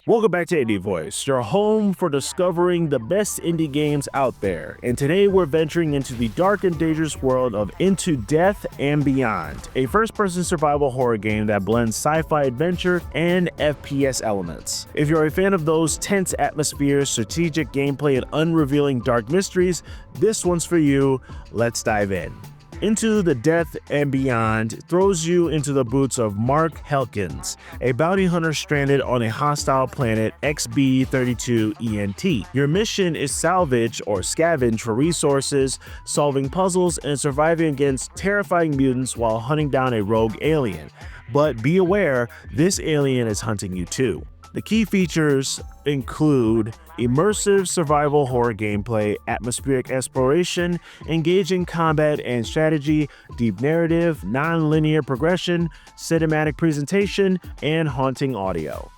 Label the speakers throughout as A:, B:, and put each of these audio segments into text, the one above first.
A: Welcome back to IndieVoice, your home for discovering the best indie games out there. And today we're venturing into the dark and dangerous world of Into Death and Beyond, a first-person survival horror game that blends sci-fi adventure and FPS elements. If you're a fan of those tense atmospheres, strategic gameplay, and unrevealing dark mysteries, this one's for you. Let's dive in. Into the Death and Beyond throws you into the boots of Mark Helkins, a bounty hunter stranded on a hostile planet XB-32 ENT. Your mission is salvage or scavenge for resources, solving puzzles, and surviving against terrifying mutants while hunting down a rogue alien. But be aware, this alien is hunting you too. The key features include immersive survival horror gameplay, atmospheric exploration, engaging combat and strategy, deep narrative, non-linear progression, cinematic presentation, and haunting audio.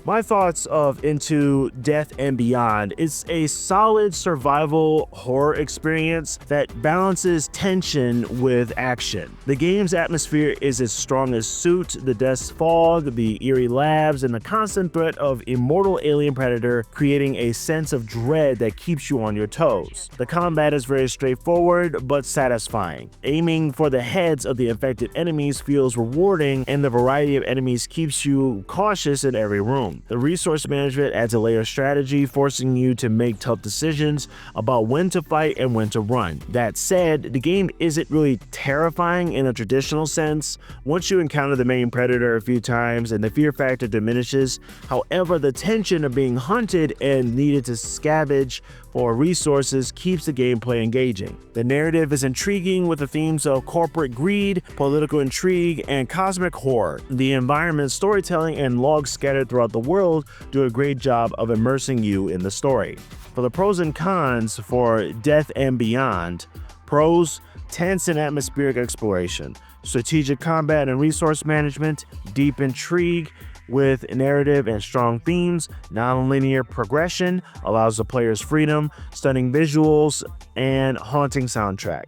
A: My thoughts of Into Death and Beyond is a solid survival horror experience that balances tension with action. The game's atmosphere is its strongest suit: the dust fog, the eerie labs, and the constant threat of immortal alien predator, creating a sense of dread that keeps you on your toes. The combat is very straightforward but satisfying. Aiming for the heads of the infected enemies feels rewarding, and the variety of enemies keeps you cautious in every room. The resource management adds a layer of strategy, forcing you to make tough decisions about when to fight and when to run. That said, the game isn't really terrifying in a traditional sense. Once you encounter the main predator a few times and the fear factor diminishes, however, the tension of being hunted and needed to scavenge for resources keeps the gameplay engaging. The narrative is intriguing with the themes of corporate greed, political intrigue, and cosmic horror. The environment, storytelling, and logs scattered throughout the world do a great job of immersing you in the story. For the pros and cons for Death and Beyond: pros, tense and atmospheric exploration, strategic combat and resource management, deep intrigue with narrative and strong themes, non-linear progression allows the player's freedom, stunning visuals, and haunting soundtrack.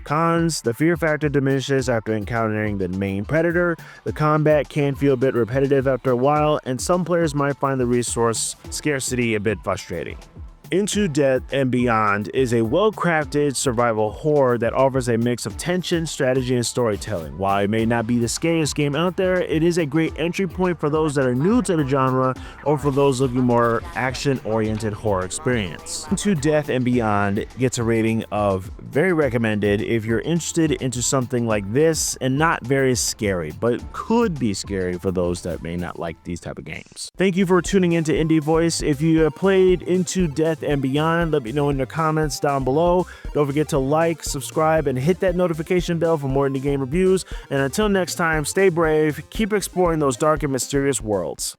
A: Cons: the fear factor diminishes after encountering the main predator, the combat can feel a bit repetitive after a while, and some players might find the resource scarcity a bit frustrating. Into Death and Beyond is a well-crafted survival horror that offers a mix of tension, strategy, and storytelling. While it may not be the scariest game out there, it is a great entry point for those that are new to the genre or for those looking more action-oriented horror experience. Into Death and Beyond gets a rating of very recommended if you're interested into something like this and not very scary, but could be scary for those that may not like these type of games. Thank you for tuning into IndieVoice. If you have played Into Death and Beyond, let me know in the comments down below. Don't forget to like, subscribe, and hit that notification bell for more indie game reviews. And until next time, stay brave, keep exploring those dark and mysterious worlds.